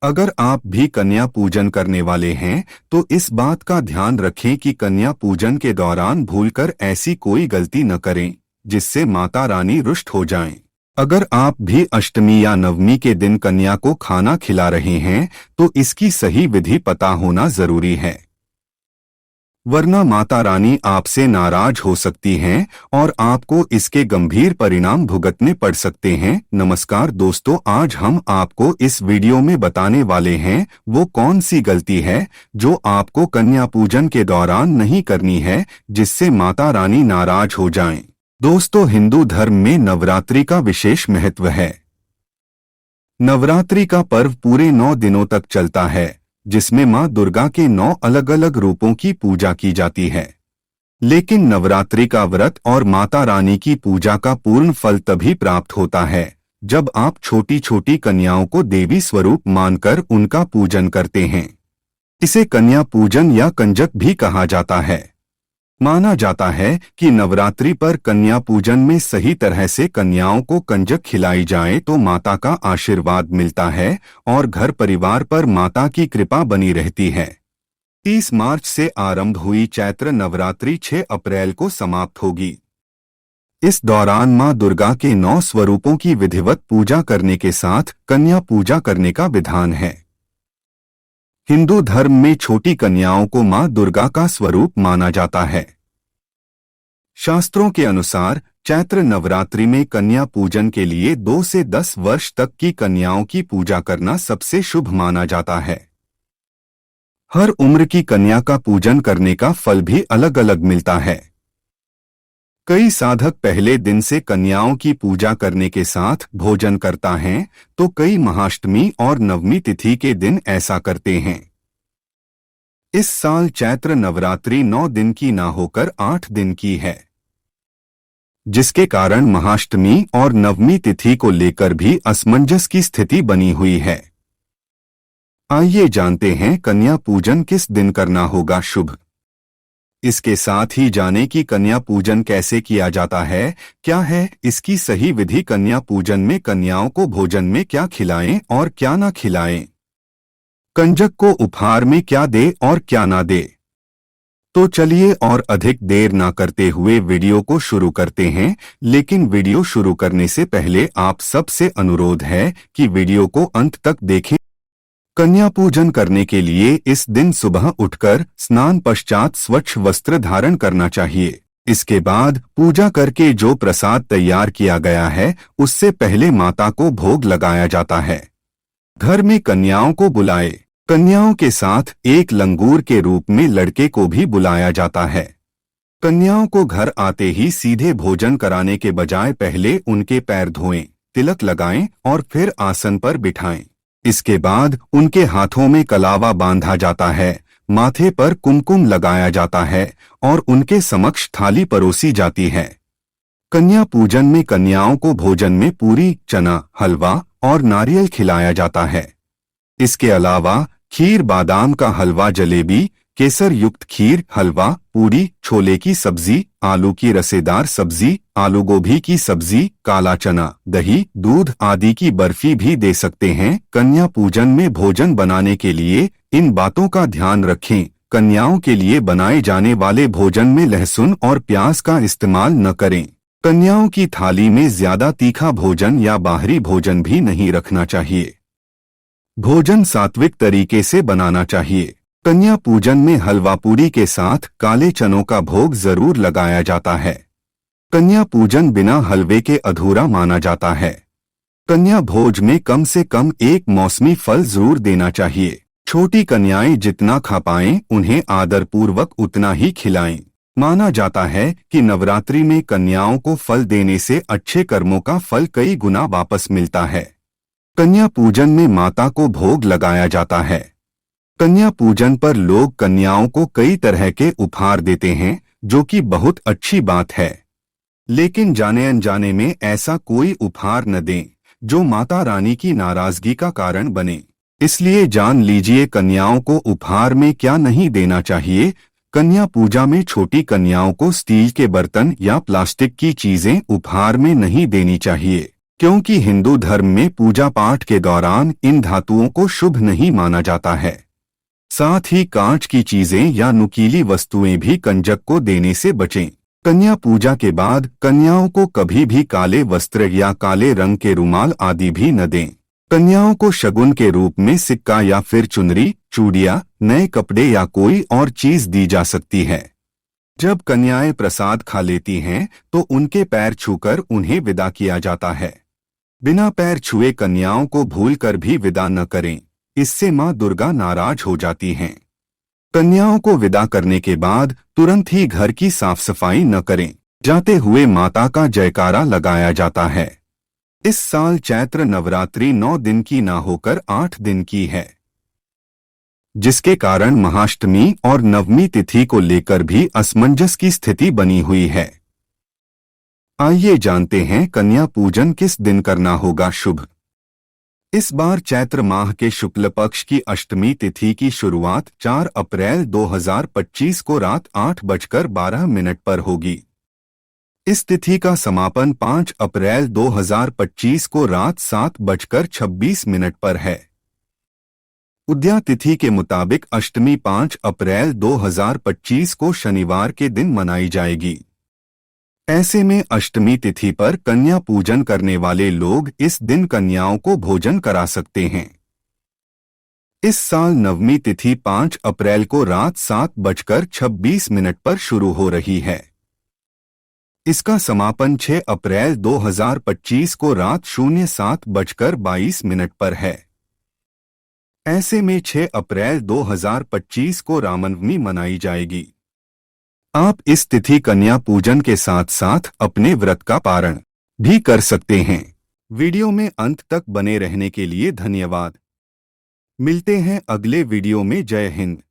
अगर आप भी कन्या पूजन करने वाले हैं तो इस बात का ध्यान रखें कि कन्या पूजन के दौरान भूलकर ऐसी कोई गलती न करें जिससे माता रानी रुष्ट हो जाएं। अगर आप भी अष्टमी या नवमी के दिन कन्या को खाना खिला रहे हैं तो इसकी सही विधि पता होना जरूरी है, वरना माता रानी आपसे नाराज हो सकती हैं और आपको इसके गंभीर परिणाम भुगतने पड़ सकते हैं। नमस्कार दोस्तों, आज हम आपको इस वीडियो में बताने वाले हैं वो कौन सी गलती है जो आपको कन्या पूजन के दौरान नहीं करनी है जिससे माता रानी नाराज हो जाएं। दोस्तों, हिंदू धर्म में नवरात्रि का विशेष महत्व है। नवरात्रि का पर्व पूरे 9 दिनों तक चलता है जिसमें मां दुर्गा के 9 अलग अलग रूपों की पूजा की जाती है। लेकिन नवरात्रि का व्रत और माता रानी की पूजा का पूर्ण फल तभी प्राप्त होता है जब आप छोटी छोटी कन्याओं को देवी स्वरूप मानकर उनका पूजन करते हैं। इसे कन्या पूजन या कंजक भी कहा जाता है। माना जाता है कि नवरात्रि पर कन्या पूजन में सही तरह से कन्याओं को कंजक खिलाई जाए तो माता का आशीर्वाद मिलता है और घर परिवार पर माता की कृपा बनी रहती है। 30 मार्च से आरंभ हुई चैत्र नवरात्रि 6 अप्रैल को समाप्त होगी। इस दौरान मां दुर्गा के 9 स्वरूपों की विधिवत पूजा करने के साथ कन्या पूजा करने का विधान है। हिंदू धर्म में छोटी कन्याओं को मां दुर्गा का स्वरूप माना जाता है। शास्त्रों के अनुसार चैत्र नवरात्रि में कन्या पूजन के लिए 2 से 10 वर्ष तक की कन्याओं की पूजा करना सबसे शुभ माना जाता है। हर उम्र की कन्या का पूजन करने का फल भी अलग अलग मिलता है। कई साधक पहले दिन से कन्याओं की पूजा करने के साथ भोजन करता हैं, तो कई महाअष्टमी और नवमी तिथि के दिन ऐसा करते हैं। इस साल चैत्र नवरात्रि 9 दिन की ना होकर 8 दिन की है, जिसके कारण महाअष्टमी और नवमी तिथि को लेकर भी असमंजस की स्थिति बनी हुई है। आइए जानते हैं कन्या पूजन किस दिन करना होगा शुभ। इसके साथ ही जाने कि कन्या पूजन कैसे किया जाता है, क्या है इसकी सही विधि, कन्या पूजन में कन्याओं को भोजन में क्या खिलाएं और क्या ना खिलाएं, कंजक को उपहार में क्या दे और क्या ना दे। तो चलिए और अधिक देर ना करते हुए वीडियो को शुरू करते हैं। लेकिन वीडियो शुरू करने से पहले आप सबसे अनुरोध है कि वीडियो को अंत तक देखें। कन्या पूजन करने के लिए इस दिन सुबह उठकर स्नान पश्चात स्वच्छ वस्त्र धारण करना चाहिए। इसके बाद पूजा करके जो प्रसाद तैयार किया गया है उससे पहले माता को भोग लगाया जाता है। घर में कन्याओं को बुलाए। कन्याओं के साथ एक लंगूर के रूप में लड़के को भी बुलाया जाता है। कन्याओं को घर आते ही सीधे भोजन कराने के बजाय पहले उनके पैर धोएं, तिलक लगाएं और फिर आसन पर बिठाएं। इसके बाद उनके हाथों में कलावा बांधा जाता है, माथे पर कुमकुम लगाया जाता है और उनके समक्ष थाली परोसी जाती है। कन्या पूजन में कन्याओं को भोजन में पूरी, चना, हलवा और नारियल खिलाया जाता है। इसके अलावा खीर, बादाम का हलवा, जलेबी, केसर युक्त खीर, हलवा, पूरी, छोले की सब्जी, आलू की रसेदार सब्जी, आलू गोभी की सब्जी, काला चना, दही, दूध आदि की बर्फी भी दे सकते हैं। कन्या पूजन में भोजन बनाने के लिए इन बातों का ध्यान रखें। कन्याओं के लिए बनाए जाने वाले भोजन में लहसुन और प्याज का इस्तेमाल न करें। कन्याओं की थाली में ज्यादा तीखा भोजन या बाहरी भोजन भी नहीं रखना चाहिए। भोजन सात्विक तरीके से बनाना चाहिए। कन्या पूजन में हलवा पूरी के साथ काले चनों का भोग जरूर लगाया जाता है। कन्या पूजन बिना हलवे के अधूरा माना जाता है। कन्या भोज में कम से कम एक मौसमी फल जरूर देना चाहिए। छोटी कन्याएं जितना खा पाएं उन्हें आदरपूर्वक उतना ही खिलाएं। माना जाता है कि नवरात्रि में कन्याओं को फल देने से अच्छे कर्मों का फल कई गुना वापस मिलता है। कन्या पूजन में माता को भोग लगाया जाता है। कन्या पूजन पर लोग कन्याओं को कई तरह के उपहार देते हैं, जो कि बहुत अच्छी बात है। लेकिन जाने अनजाने में ऐसा कोई उपहार न दें जो माता रानी की नाराजगी का कारण बने। इसलिए जान लीजिए कन्याओं को उपहार में क्या नहीं देना चाहिए। कन्या पूजा में छोटी कन्याओं को स्टील के बर्तन या प्लास्टिक की चीजें उपहार में नहीं देनी चाहिए। क्योंकि हिंदू धर्म में पूजा पाठ के दौरान इन धातुओं को शुभ नहीं माना जाता है। साथ ही कांच की चीजें या नुकीली वस्तुएं भी कंजक को देने से बचें। कन्या पूजा के बाद कन्याओं को कभी भी काले वस्त्र या काले रंग के रुमाल आदि भी न दें। कन्याओं को शगुन के रूप में सिक्का या फिर चुनरी, चूड़ियां, नए कपड़े या कोई और चीज दी जा सकती है। जब कन्याएं प्रसाद खा लेती हैं तो उनके पैर छूकर उन्हें विदा किया जाता है। बिना पैर छुए कन्याओं को भूलकर भी विदा न करें, इससे मां दुर्गा नाराज हो जाती हैं। कन्याओं को विदा करने के बाद तुरंत ही घर की साफ सफाई न करें। जाते हुए माता का जयकारा लगाया जाता है। इस साल चैत्र नवरात्रि 9 दिन की न होकर 8 दिन की है, जिसके कारण महाअष्टमी और नवमी तिथि को लेकर भी असमंजस की स्थिति बनी हुई है। आइए जानते हैं कन्या पूजन किस दिन करना होगा शुभ। इस बार चैत्र माह के शुक्ल पक्ष की अष्टमी तिथि की शुरुआत 4 अप्रैल 2025 को रात 8:12 पर होगी। इस तिथि का समापन 5 अप्रैल 2025 को रात 7:26 पर है। उदया तिथि के मुताबिक अष्टमी 5 अप्रैल 2025 को शनिवार के दिन मनाई जाएगी। ऐसे में अष्टमी तिथि पर कन्या पूजन करने वाले लोग इस दिन कन्याओं को भोजन करा सकते हैं। इस साल नवमी तिथि 5 अप्रैल को रात 7:26 पर शुरू हो रही है। इसका समापन 6 अप्रैल 2025 को रात 07:22 पर है। ऐसे में 6 अप्रैल 2025 को रामनवमी मनाई जाएगी। आप इस तिथि कन्या पूजन के साथ साथ अपने व्रत का पारण भी कर सकते हैं। वीडियो में अंत तक बने रहने के लिए धन्यवाद। मिलते हैं अगले वीडियो में। जय हिंद।